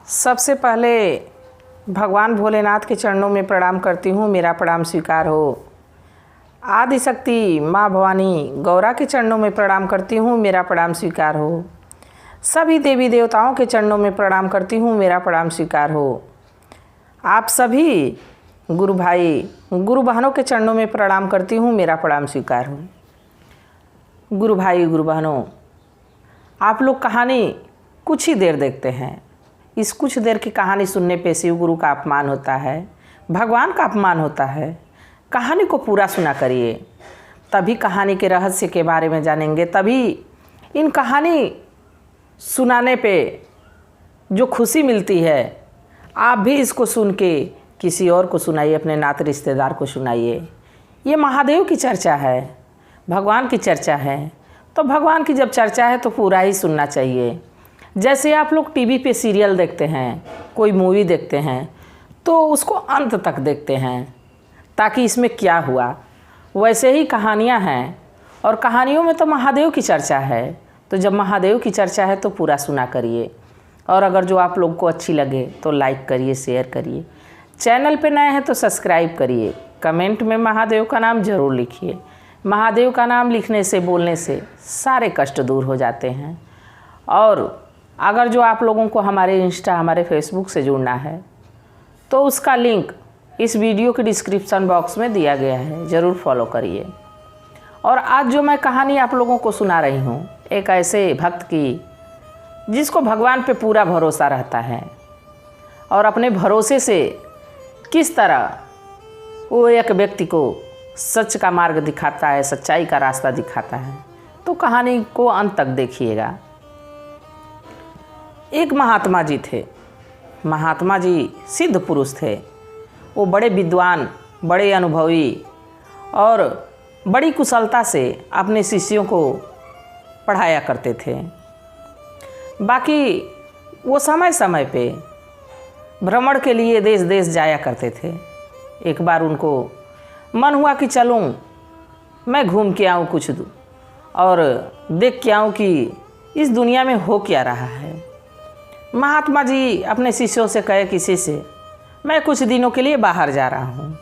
सबसे पहले भगवान भोलेनाथ के चरणों में प्रणाम करती हूँ, मेरा प्रणाम स्वीकार हो। आदिशक्ति माँ भवानी गौरा के चरणों में प्रणाम करती हूँ, मेरा प्रणाम स्वीकार हो। सभी देवी देवताओं के चरणों में प्रणाम करती हूँ, मेरा प्रणाम स्वीकार हो। आप सभी गुरु भाई गुरु बहनों के चरणों में प्रणाम करती हूँ, मेरा प्रणाम स्वीकार हो। गुरु भाई गुरु बहनों, आप लोग कहानी कुछ ही देर देखते हैं। इस कुछ देर की कहानी सुनने पे शिव गुरु का अपमान होता है, भगवान का अपमान होता है। कहानी को पूरा सुना करिए, तभी कहानी के रहस्य के बारे में जानेंगे। तभी इन कहानी सुनाने पे जो खुशी मिलती है, आप भी इसको सुन के किसी और को सुनाइए, अपने नाते रिश्तेदार को सुनाइए। ये महादेव की चर्चा है, भगवान की चर्चा है, तो भगवान की जब चर्चा है तो पूरा ही सुनना चाहिए। जैसे आप लोग टीवी पे सीरियल देखते हैं, कोई मूवी देखते हैं, तो उसको अंत तक देखते हैं ताकि इसमें क्या हुआ। वैसे ही कहानियाँ हैं, और कहानियों में तो महादेव की चर्चा है, तो जब महादेव की चर्चा है तो पूरा सुना करिए। और अगर जो आप लोग को अच्छी लगे तो लाइक करिए, शेयर करिए। चैनल पे नए हैं तो सब्सक्राइब करिए। कमेंट में महादेव का नाम ज़रूर लिखिए। महादेव का नाम लिखने से, बोलने से सारे कष्ट दूर हो जाते हैं। और अगर जो आप लोगों को हमारे इंस्टा, हमारे फेसबुक से जुड़ना है तो उसका लिंक इस वीडियो के डिस्क्रिप्शन बॉक्स में दिया गया है, ज़रूर फॉलो करिए। और आज जो मैं कहानी आप लोगों को सुना रही हूँ, एक ऐसे भक्त की जिसको भगवान पे पूरा भरोसा रहता है, और अपने भरोसे से किस तरह वो एक व्यक्ति को सच का मार्ग दिखाता है, सच्चाई का रास्ता दिखाता है। तो कहानी को अंत तक देखिएगा। एक महात्मा जी थे। महात्मा जी सिद्ध पुरुष थे। वो बड़े विद्वान, बड़े अनुभवी और बड़ी कुशलता से अपने शिष्यों को पढ़ाया करते थे। बाकी वो समय समय पे भ्रमण के लिए देश देश जाया करते थे। एक बार उनको मन हुआ कि चलूँ मैं घूम के आऊँ कुछ और देख के आऊँ कि इस दुनिया में हो क्या रहा है। महात्मा जी अपने शिष्यों से कहे, किसी से मैं कुछ दिनों के लिए बाहर जा रहा हूँ।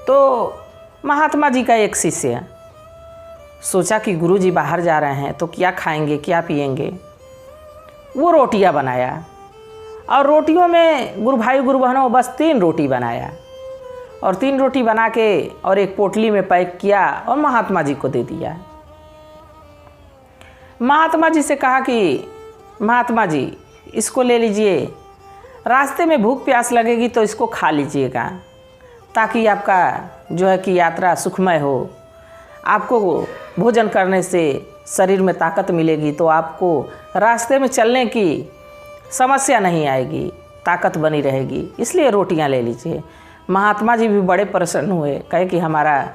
तो महात्मा जी का एक शिष्य सोचा कि गुरुजी बाहर जा रहे हैं तो क्या खाएंगे, क्या पिएंगे। वो रोटियाँ बनाया, और रोटियों में गुरु भाई गुरु बहनों बस 3 रोटी बनाया, और 3 रोटी बना के और एक पोटली में पैक किया और महात्मा जी को दे दिया। महात्मा जी से कहा कि महात्मा जी इसको ले लीजिए, रास्ते में भूख प्यास लगेगी तो इसको खा लीजिएगा, ताकि आपका जो है कि यात्रा सुखमय हो। आपको भोजन करने से शरीर में ताकत मिलेगी, तो आपको रास्ते में चलने की समस्या नहीं आएगी, ताकत बनी रहेगी, इसलिए रोटियां ले लीजिए। महात्मा जी भी बड़े प्रसन्न हुए, कहे कि हमारा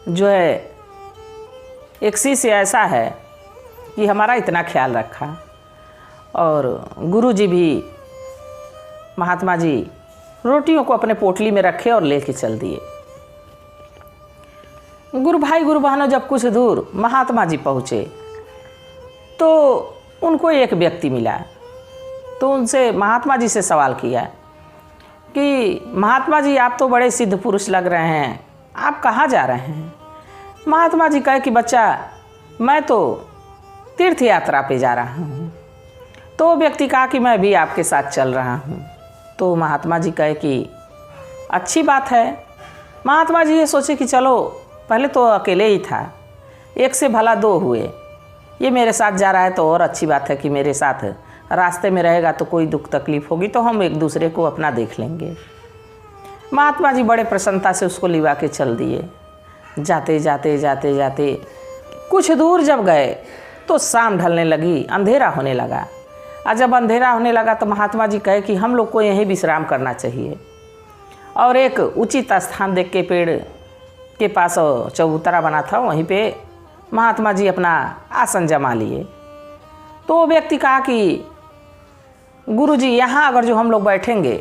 जो है एक शिष्य ऐसा है कि हमारा इतना ख्याल रखा। और गुरुजी भी, महात्मा जी रोटियों को अपने पोटली में रखे और लेके चल दिए। गुरु भाई गुरु बहनों जब कुछ दूर महात्मा जी पहुँचे तो उनको एक व्यक्ति मिला। तो उनसे महात्मा जी से सवाल किया कि महात्मा जी आप तो बड़े सिद्ध पुरुष लग रहे हैं, आप कहाँ जा रहे हैं। महात्मा जी कहे कि बच्चा मैं तो तीर्थ यात्रा पे जा रहा हूँ। तो व्यक्ति कहा कि मैं भी आपके साथ चल रहा हूँ। तो महात्मा जी कहे कि अच्छी बात है। महात्मा जी ये सोचे कि चलो, पहले तो अकेले ही था, एक से भला 2 हुए, ये मेरे साथ जा रहा है तो और अच्छी बात है कि मेरे साथ रास्ते में रहेगा तो कोई दुख तकलीफ़ होगी तो हम एक दूसरे को अपना देख लेंगे। महात्मा जी बड़े प्रसन्नता से उसको लिवा के चल दिए। जाते जाते जाते जाते कुछ दूर जब गए तो शाम ढलने लगी, अंधेरा होने लगा। और जब अंधेरा होने लगा तो महात्मा जी कहे कि हम लोग को यहीं विश्राम करना चाहिए। और एक उचित स्थान देख के पेड़ के पास चबूतरा बना था, वहीं पे महात्मा जी अपना आसन जमा लिए। तो वो व्यक्ति कहा कि गुरुजी यहाँ अगर जो हम लोग बैठेंगे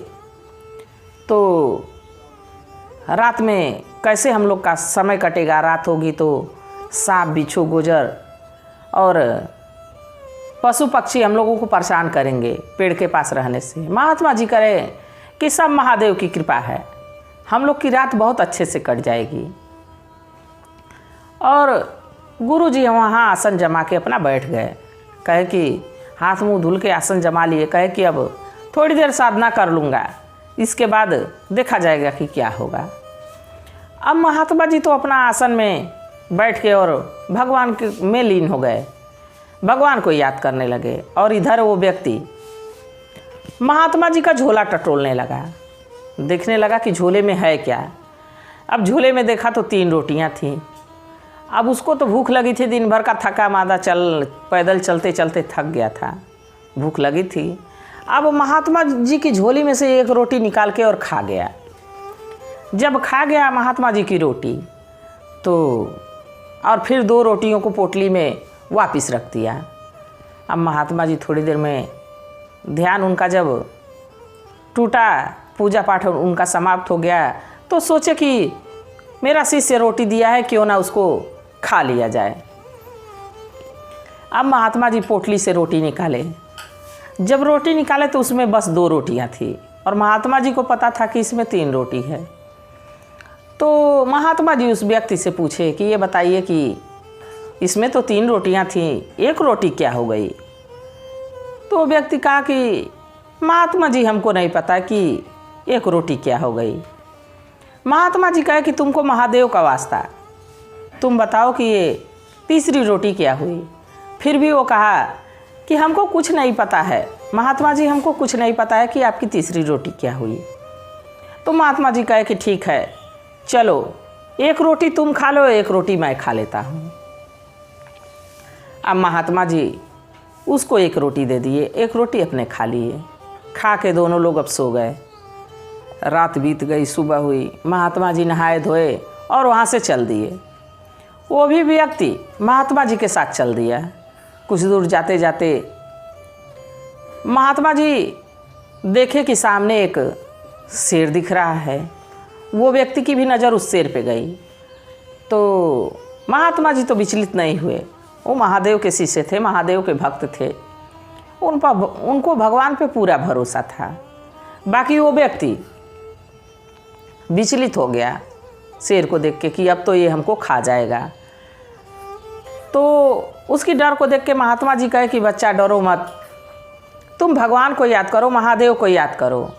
तो रात में कैसे हम लोग का समय कटेगा। रात होगी तो सांप बिच्छू गुजर और पशु पक्षी हम लोगों को परेशान करेंगे पेड़ के पास रहने से। महात्मा जी करें कि सब महादेव की कृपा है, हम लोग की रात बहुत अच्छे से कट जाएगी। और गुरु जी वहाँ आसन जमा के अपना बैठ गए। कहे कि हाथ मुंह धुल के आसन जमा लिए। कहे कि अब थोड़ी देर साधना कर लूँगा, इसके बाद देखा जाएगा कि क्या होगा। अब महात्मा जी तो अपना आसन में बैठ के और भगवान के में लीन हो गए, भगवान को याद करने लगे। और इधर वो व्यक्ति महात्मा जी का झोला टटोलने लगा, देखने लगा कि झोले में है क्या। अब झोले में देखा तो 3 रोटियां थीं। अब उसको तो भूख लगी थी, दिन भर का थका मादा पैदल चलते चलते थक गया था, भूख लगी थी। अब महात्मा जी की झोली में से 1 रोटी निकाल के और खा गया। जब खा गया महात्मा जी की रोटी तो और फिर 2 रोटियों को पोटली में वापस रख दिया। अब महात्मा जी थोड़ी देर में ध्यान उनका जब टूटा, पूजा पाठ उनका समाप्त हो गया, तो सोचे कि मेरा शिष्य रोटी दिया है, क्यों ना उसको खा लिया जाए। अब महात्मा जी पोटली से रोटी निकाले। जब रोटी निकाले तो उसमें बस 2 रोटियां थी और महात्मा जी को पता था कि इसमें 3 रोटी है। तो महात्मा जी उस व्यक्ति से पूछे कि ये बताइए कि इसमें तो 3 रोटियां थीं, 1 रोटी क्या हो गई। तो वो व्यक्ति कहा कि महात्मा जी हमको नहीं पता कि 1 रोटी क्या हो गई। महात्मा जी कहे कि तुमको महादेव का वास्ता, तुम बताओ कि ये तीसरी रोटी क्या हुई। फिर भी वो कहा कि हमको कुछ नहीं पता है महात्मा जी, हमको कुछ नहीं पता है कि आपकी तीसरी रोटी क्या हुई। तो महात्मा जी कहे कि ठीक है, चलो 1 रोटी तुम खा लो, 1 रोटी मैं खा लेता हूँ। अब महात्मा जी उसको 1 रोटी दे दिए, 1 रोटी अपने खा लिए। खा के दोनों लोग अब सो गए। रात बीत गई, सुबह हुई, महात्मा जी नहाए धोए और वहाँ से चल दिए। वो भी व्यक्ति महात्मा जी के साथ चल दिया। कुछ दूर जाते जाते महात्मा जी देखे कि सामने एक शेर दिख रहा है। वो व्यक्ति की भी नज़र उस शेर पे गई। तो महात्मा जी तो विचलित नहीं हुए, वो महादेव के शिष्य थे, महादेव के भक्त थे, उनको भगवान पे पूरा भरोसा था। बाकी वो व्यक्ति विचलित हो गया शेर को देख के कि अब तो ये हमको खा जाएगा। तो उसकी डर को देख के महात्मा जी कहे कि बच्चा डरो मत, तुम भगवान को याद करो, महादेव को याद करो,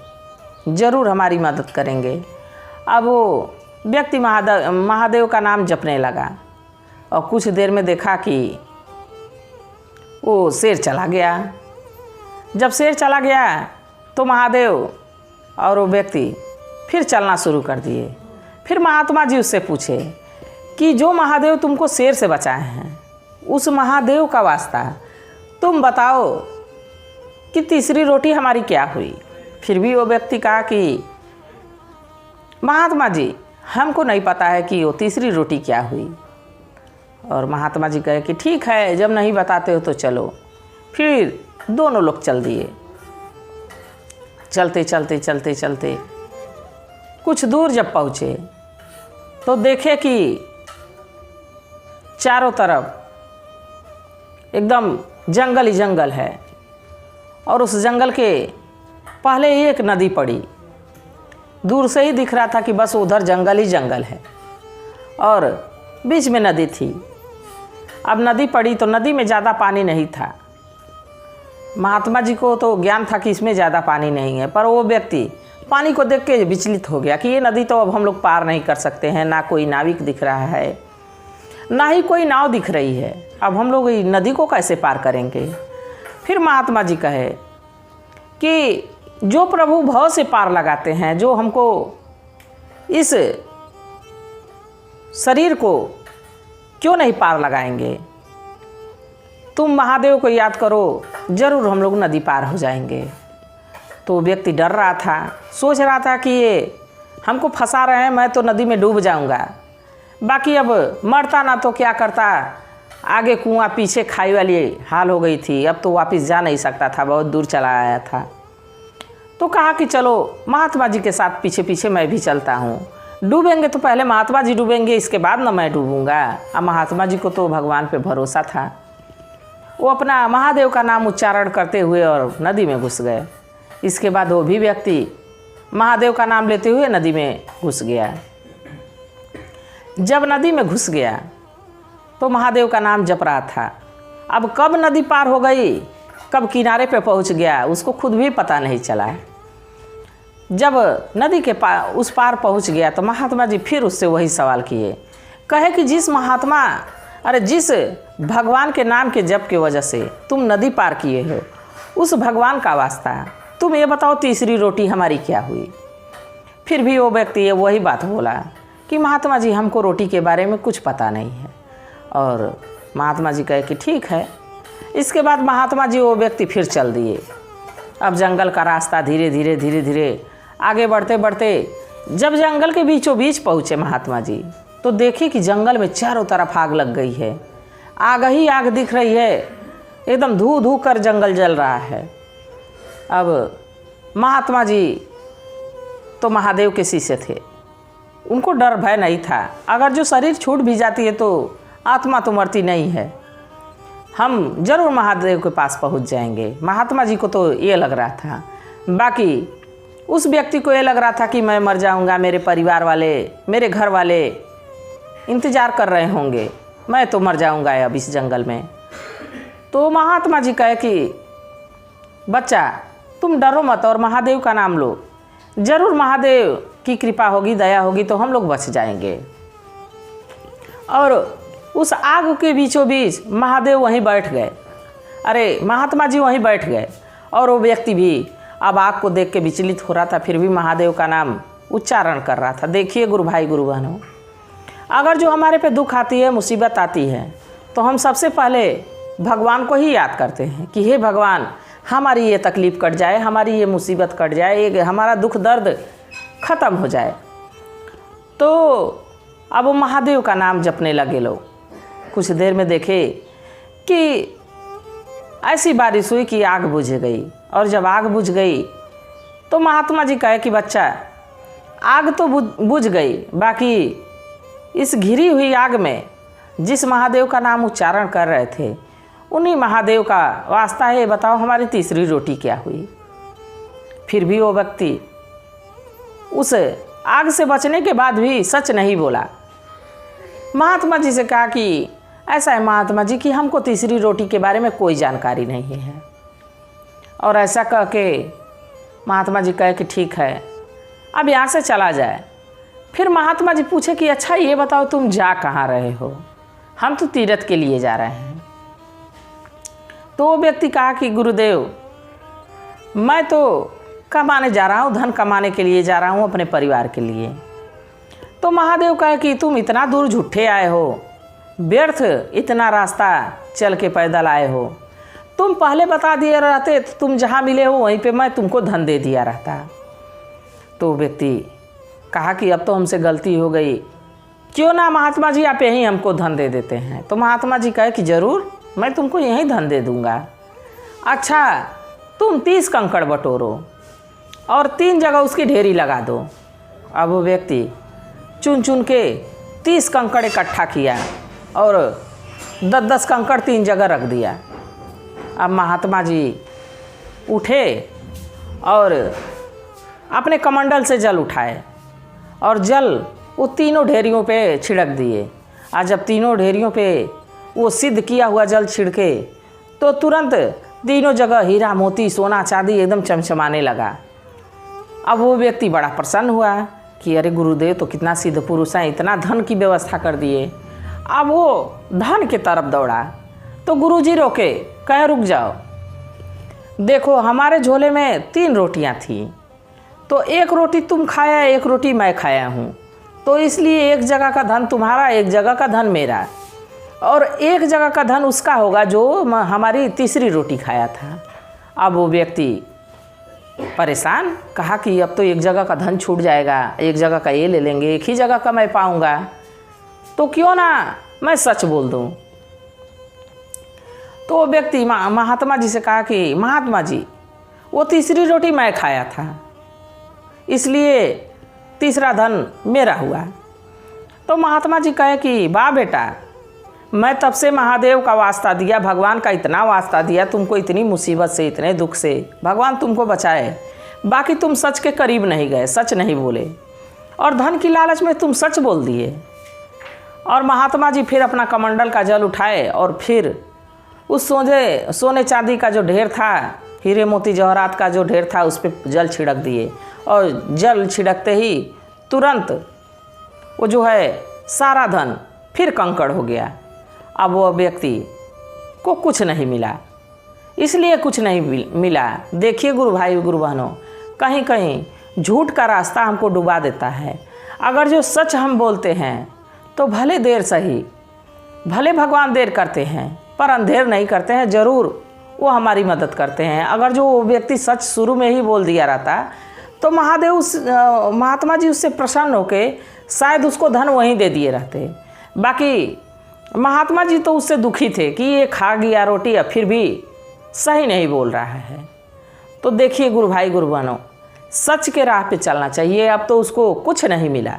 ज़रूर हमारी मदद करेंगे। अब वो व्यक्ति महादेव का नाम जपने लगा और कुछ देर में देखा कि वो शेर चला गया। जब शेर चला गया तो महादेव और वो व्यक्ति फिर चलना शुरू कर दिए। फिर महात्मा जी उससे पूछे कि जो महादेव तुमको शेर से बचाए हैं, उस महादेव का वास्ता तुम बताओ कि तीसरी रोटी हमारी क्या हुई। फिर भी वो व्यक्ति कहा कि महात्मा जी हमको नहीं पता है कि वो तीसरी रोटी क्या हुई। और महात्मा जी कहे कि ठीक है, जब नहीं बताते हो तो चलो। फिर दोनों लोग चल दिए। चलते चलते चलते चलते कुछ दूर जब पहुँचे तो देखे कि चारों तरफ एकदम जंगल ही जंगल है और उस जंगल के पहले एक नदी पड़ी। दूर से ही दिख रहा था कि बस उधर जंगल ही जंगल है और बीच में नदी थी। अब नदी पड़ी तो नदी में ज़्यादा पानी नहीं था। महात्मा जी को तो ज्ञान था कि इसमें ज़्यादा पानी नहीं है, पर वो व्यक्ति पानी को देख के विचलित हो गया कि ये नदी तो अब हम लोग पार नहीं कर सकते हैं। ना कोई नाविक दिख रहा है, ना ही कोई नाव दिख रही है। अब हम लोग नदी को कैसे पार करेंगे। फिर महात्मा जी कहे कि जो प्रभु भव से पार लगाते हैं, जो हमको इस शरीर को क्यों नहीं पार लगाएंगे। तुम महादेव को याद करो, ज़रूर हम लोग नदी पार हो जाएंगे। तो व्यक्ति डर रहा था, सोच रहा था कि ये हमको फंसा रहे हैं, मैं तो नदी में डूब जाऊंगा। बाकी अब मरता ना तो क्या करता, आगे कुआं पीछे खाई वाली हाल हो गई थी। अब तो वापस जा नहीं सकता था, बहुत दूर चला आया था। तो कहा कि चलो महात्मा जी के साथ पीछे पीछे मैं भी चलता हूँ। डूबेंगे तो पहले महात्मा जी डूबेंगे, इसके बाद ना मैं डूबूंगा। अब महात्मा जी को तो भगवान पे भरोसा था। वो अपना महादेव का नाम उच्चारण करते हुए और नदी में घुस गए। इसके बाद वो भी व्यक्ति महादेव का नाम लेते हुए नदी में घुस गया। जब नदी में घुस गया तो महादेव का नाम जप रहा था। अब कब नदी पार हो गई, कब किनारे पे पहुंच गया, उसको खुद भी पता नहीं चला। जब नदी के उस पार पहुंच गया तो महात्मा जी फिर उससे वही सवाल किए, कहे कि जिस भगवान के नाम के जप की वजह से तुम नदी पार किए हो, उस भगवान का वास्ता तुम ये बताओ तीसरी रोटी हमारी क्या हुई। फिर भी वो व्यक्ति वही बात बोला कि महात्मा जी हमको रोटी के बारे में कुछ पता नहीं है। और महात्मा जी कहे कि ठीक है। इसके बाद महात्मा जी वो व्यक्ति फिर चल दिए। अब जंगल का रास्ता धीरे धीरे आगे बढ़ते बढ़ते जब जंगल के बीचों बीच पहुँचे महात्मा जी, तो देखे कि जंगल में चारों तरफ आग लग गई है। आग ही आग दिख रही है, एकदम धू धू कर जंगल जल रहा है। अब महात्मा जी तो महादेव के शिष्य थे, उनको डर भय नहीं था। अगर जो शरीर छूट भी जाती है तो आत्मा तो मरती नहीं है, हम जरूर महादेव के पास पहुंच जाएंगे। महात्मा जी को तो ये लग रहा था, बाकी उस व्यक्ति को ये लग रहा था कि मैं मर जाऊंगा, मेरे परिवार वाले, मेरे घर वाले इंतज़ार कर रहे होंगे, मैं तो मर जाऊंगा अब इस जंगल में। तो महात्मा जी कहे कि बच्चा तुम डरो मत और महादेव का नाम लो, जरूर महादेव की कृपा होगी, दया होगी तो हम लोग बच जाएंगे। और उस आग के बीचों बीच महादेव वहीं बैठ गए। अरे महात्मा जी वहीं बैठ गए और वो व्यक्ति भी अब आग को देख के विचलित हो रहा था, फिर भी महादेव का नाम उच्चारण कर रहा था। देखिए गुरु भाई गुरु बहनों, अगर जो हमारे पे दुख आती है, मुसीबत आती है, तो हम सबसे पहले भगवान को ही याद करते हैं कि हे भगवान हमारी ये तकलीफ़ कट जाए, हमारी ये मुसीबत कट जाए, ये हमारा दुख दर्द ख़त्म हो जाए। तो अब वो महादेव का नाम जपने लगे लोग। कुछ देर में देखे कि ऐसी बारिश हुई कि आग बुझ गई। और जब आग बुझ गई तो महात्मा जी कहे कि बच्चा आग तो बुझ गई, बाकी इस घिरी हुई आग में जिस महादेव का नाम उच्चारण कर रहे थे, उन्हीं महादेव का वास्ता है, बताओ हमारी तीसरी रोटी क्या हुई। फिर भी वो व्यक्ति उस आग से बचने के बाद भी सच नहीं बोला। महात्मा जी से कहा कि ऐसा है महात्मा जी कि हमको तीसरी रोटी के बारे में कोई जानकारी नहीं है। और ऐसा कह के महात्मा जी कहे कि ठीक है, अब यहाँ से चला जाए। फिर महात्मा जी पूछे कि अच्छा ये बताओ तुम जा कहाँ रहे हो। हम तो तीर्थ के लिए जा रहे हैं। तो वो व्यक्ति कहा कि गुरुदेव मैं तो कमाने जा रहा हूँ, धन कमाने के लिए जा रहा हूँ, अपने परिवार के लिए। तो महादेव कहे कि तुम इतना दूर झूठे आए हो, व्यर्थ इतना रास्ता चल के पैदल आए हो, तुम पहले बता दिए रहते तो तुम जहाँ मिले हो वहीं पे मैं तुमको धन दे दिया रहता। तो व्यक्ति कहा कि अब तो हमसे गलती हो गई, क्यों ना महात्मा जी आप यहीं हमको धन दे देते हैं। तो महात्मा जी कहे कि ज़रूर मैं तुमको यहीं धन दे दूँगा। अच्छा तुम 30 कंकड़ बटोरो और 3 जगह उसकी ढेरी लगा दो। अब वो व्यक्ति चुन चुन के 30 कंकड़ इकट्ठा किया और 10-10 कंकड़ 3 जगह रख दिया। अब महात्मा जी उठे और अपने कमंडल से जल उठाए और जल वो तीनों ढेरियों पे छिड़क दिए। आज जब तीनों ढेरियों पे वो सिद्ध किया हुआ जल छिड़के तो तुरंत तीनों जगह हीरा मोती सोना चांदी एकदम चमचमाने लगा। अब वो व्यक्ति बड़ा प्रसन्न हुआ कि अरे गुरुदेव तो कितना सिद्ध पुरुष हैं, इतना धन की व्यवस्था कर दिए। अब वो धन की तरफ दौड़ा तो गुरुजी रोके, कहे रुक जाओ, देखो हमारे झोले में 3 रोटियां थी, तो 1 रोटी तुम खाया, 1 रोटी मैं खाया हूँ, तो इसलिए एक जगह का धन तुम्हारा, एक जगह का धन मेरा, और एक जगह का धन उसका होगा जो हमारी तीसरी रोटी खाया था। अब वो व्यक्ति परेशान, कहा कि अब तो एक जगह का धन छूट जाएगा, एक जगह का ये ले लेंगे, एक ही जगह का मैं पाऊँगा, तो क्यों ना मैं सच बोल दूँ। तो वो व्यक्ति महात्मा जी से कहा कि महात्मा जी वो तीसरी रोटी मैं खाया था, इसलिए तीसरा धन मेरा हुआ। तो महात्मा जी कहे कि वाह बेटा, मैं तब से महादेव का वास्ता दिया, भगवान का इतना वास्ता दिया, तुमको इतनी मुसीबत से, इतने दुख से भगवान तुमको बचाए, बाकी तुम सच के करीब नहीं गए, सच नहीं बोले और धन की लालच में तुम सच बोल दिए। और महात्मा जी फिर अपना कमंडल का जल उठाए और फिर उस सोने चांदी का जो ढेर था, हीरे मोती जवाहरात का जो ढेर था, उस पर जल छिड़क दिए। और जल छिड़कते ही तुरंत वो जो है सारा धन फिर कंकड़ हो गया। अब वो व्यक्ति को कुछ नहीं मिला। इसलिए कुछ नहीं मिला, देखिए गुरु भाई गुरु बहनों, कहीं कहीं झूठ का रास्ता हमको डुबा देता है। अगर जो सच हम बोलते हैं तो भले देर सही, भले भगवान देर करते हैं पर अंधेर नहीं करते हैं, ज़रूर वो हमारी मदद करते हैं। अगर जो व्यक्ति सच शुरू में ही बोल दिया रहता तो महात्मा जी उससे प्रसन्न होके शायद उसको धन वहीं दे दिए रहते। बाकी महात्मा जी तो उससे दुखी थे कि ये खा गया रोटी, अब फिर भी सही नहीं बोल रहा है। तो देखिए गुरु भाई गुरु बहनों, सच के राह पे चलना चाहिए। अब तो उसको कुछ नहीं मिला,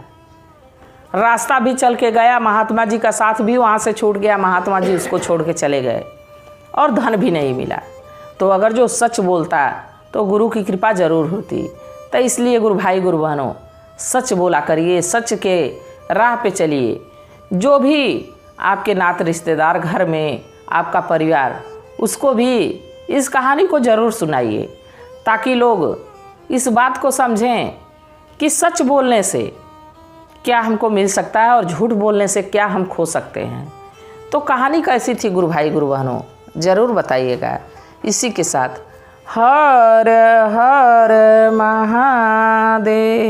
रास्ता भी चल के गया, महात्मा जी का साथ भी वहाँ से छूट गया, महात्मा जी उसको छोड़ के चले गए और धन भी नहीं मिला। तो अगर जो सच बोलता तो गुरु की कृपा जरूर होती। तो इसलिए गुरु भाई गुरु बहनों, सच बोला करिए, सच के राह पे चलिए। जो भी आपके नात रिश्तेदार घर में, आपका परिवार, उसको भी इस कहानी को ज़रूर सुनाइए ताकि लोग इस बात को समझें कि सच बोलने से क्या हमको मिल सकता है और झूठ बोलने से क्या हम खो सकते हैं। तो कहानी कैसी थी गुरु भाई गुरु बहनों, ज़रूर बताइएगा। इसी के साथ हर हर महादेव।